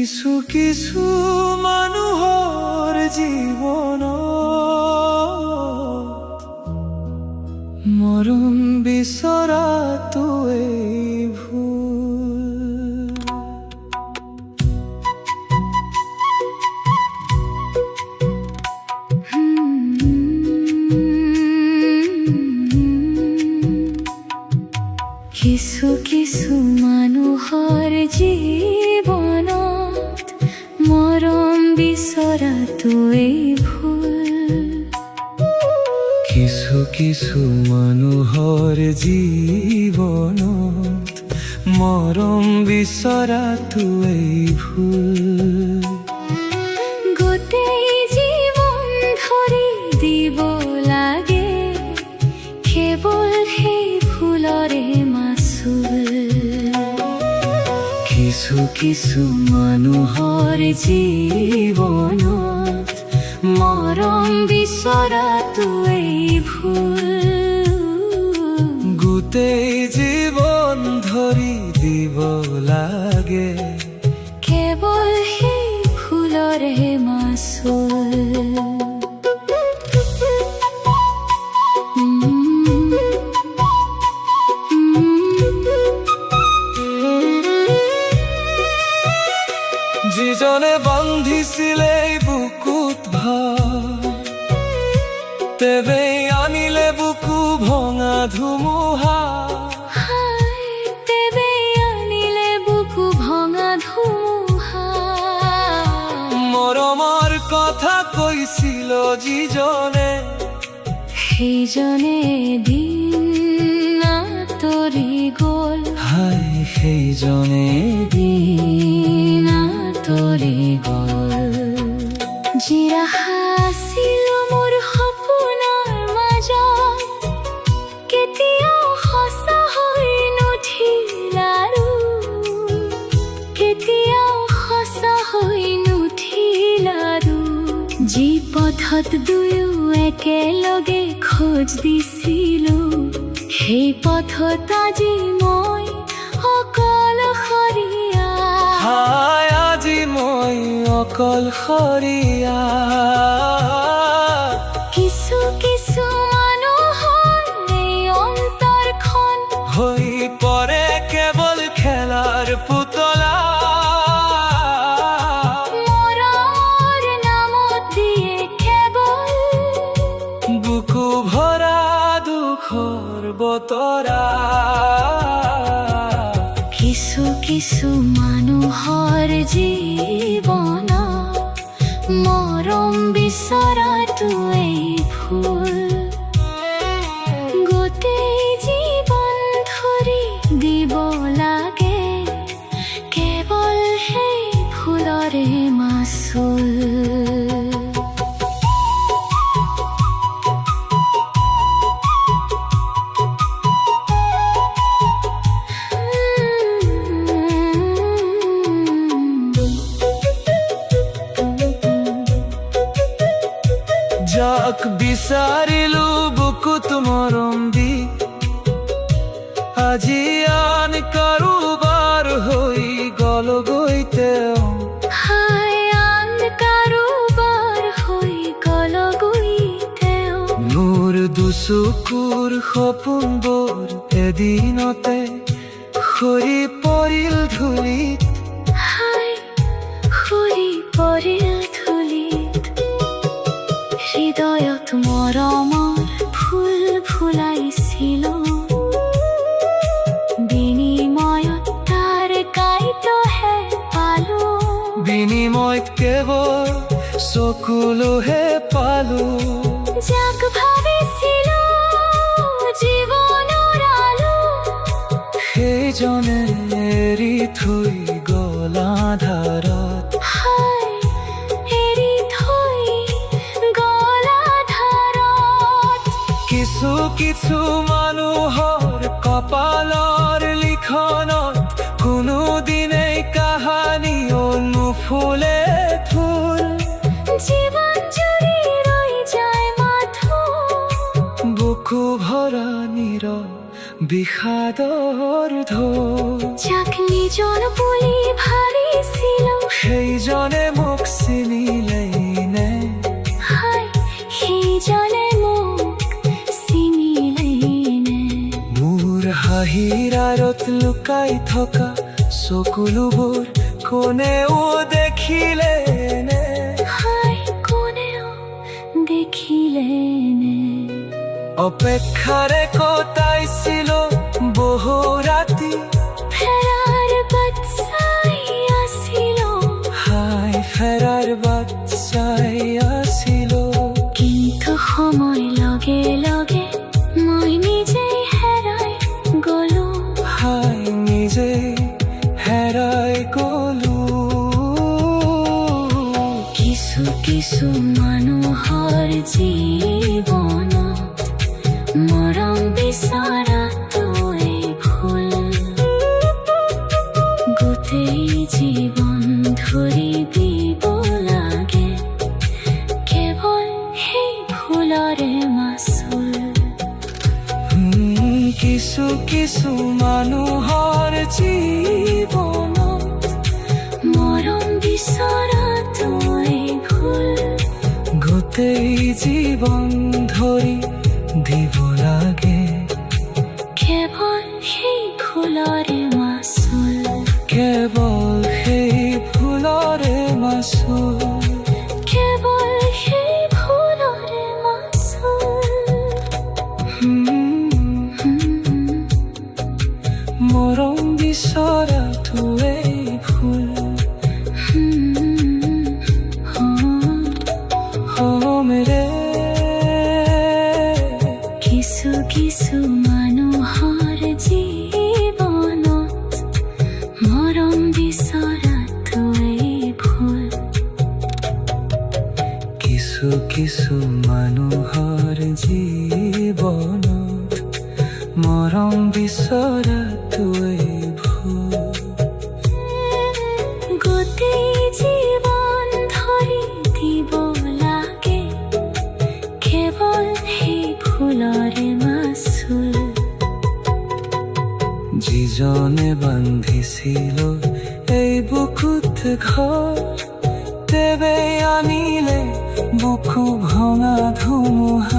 কিছু কিছু মানুহৰ জীৱন মৰম বিচৰাটোৱেই ভুল। কিছু কিছু মানুহৰ জীৱনত মৰম বিচৰাটোৱেই ভুল। কিছু কিছু মানুহৰ জীৱনত মৰম বিচৰাটোৱেই ভুল। গোটেই জীৱন ধৰি দিব লাগে কেৱল সেই ফুলৰে মাচুল। কিছু কিছু মানুহৰ জীৱনত মৰম বিচৰাটোৱেই ভুল। গোটেই জীৱন ধৰি দিব লাগে কেৱল সেই ফুলৰে মাচুল। যিজনে বান্ধিছিলে বুকুত ভাৰ, তেৱেই আনিলে বুকু ভঙা ধুমুহা। তেৱেই আনিলে বুকু ভঙা ধুমুহা। মৰমৰ কথা কৈছিল যিজনে, সেইজনে দিন আঁতৰি গ'ল। হায় সেইজনে দিন আঁতৰি গ'ল। যি আশা আছিল মোৰ সপোনৰ মাজত কেতিয়াও সঁচা হৈ নুঠিল আৰু কেতিয়াও সঁচা হৈ নুঠিল আৰু। যি পথত দুয়ো একেলগে খোজ দিছিলো, সেই পথত আজি মই অকলশৰীয়া। হায় আজি মই অকলশৰীয়া। কিছু কিছু মানুহৰ এই অন্তৰখন হৈ পৰে কেৱল খেলাৰ পুতলা। মৰমৰ নামত দিয়ে কেৱল বুকু ভৰা দুখৰ বতৰা। কিছু কিছু মানুহৰ জীৱনত মৰম বিচৰাটোৱেই ভুল। গোটেই জীৱন ধৰি দিব লাগে কেৱল সেই ফুলৰে মাচুল। যাক বিচাৰিলো বুকুত মৰম দি, আজি আন কাৰোবাৰ হৈ গ'লগৈ তেওঁ। আন কাৰোবাৰ হৈ গ'লগৈ তেওঁ। মোৰ দুচকুৰ সপোনবোৰ এদিনতে সৰি পৰিল ধূলিত। সৰি পৰিল ধূলিত। হৃদয়ত মৰমৰ ফুল ফুলাইছিলো, বিনিময়ত তাৰ কাইটহে পালো। বিনিময়ত কেৱল চকুলোহে পালো। যাক ভাবিছিলো জীৱনৰ আলো, সেইজনে এৰি থৈ গ'ল আন্ধাৰত। এৰি থৈ গ'ল আন্ধাৰত। কিছু কিছু মানুহৰ কপালৰ লিখনত কোনোদিনেই কাহানিও নুফুলে ফুল। জীৱন জুৰি ৰৈ যায় মাথো বুকু ভৰা নীৰৱ বিষাদৰ ঢৌ। যাক নিজৰ বুলি ভাবিছিলো সেইজনে মোক চিনিলেই নে হাই সেইজনে মোক চিনিলেই নে মোৰ হাঁহিৰ আঁৰত লুকাই থকা চকুলোবোৰ কোনেও দেখিলে নে হাই কোনেও দেখিলে নে অপেক্ষাৰে কটাইছিলো বহু ৰাতি ফেৰাৰ বাট চাই আছিল হাই ফেৰাৰ বাট চাই আছিলো কিন্তু সময় লগে লগে মই নিজেই হেৰাই গলো হাই নিজে হেৰাই গলো কিছু কিছু মানুহৰ জীৱনত মৰম বিচৰাটোৱেই ভুল গোটেই জীৱন ধৰি দিব লাগে কেৱল সেই ফুলৰে মাচুল কিছু কিছু মানুহৰ জীৱনত মৰম বিচৰাটোৱেই ভুল গোটেই জীৱন ধৰি দিব লাগে কেৱল সেই ফুলৰে মাচুল কেৱল সেই ফুলৰে মাচুল কেৱল সেই ফুলৰে মাচুল মৰম বিচৰাটোৱেই ভুল মেৰে কিছু কিছু মানুহৰ জীৱনত মৰম বিচৰাটোৱেই ভুল কিছু কিছু মানুহৰ জীৱনত মৰম বিচৰাটোৱেই ভুল গোটেই জীৱন ধৰি দিব লাগে কেৱল সেই ফুলৰে মাচুল যিজনে বান্ধিছিল এই বুকুত ঘৰ তেৱে আনিলে বুকু ভঙা ধুমুহা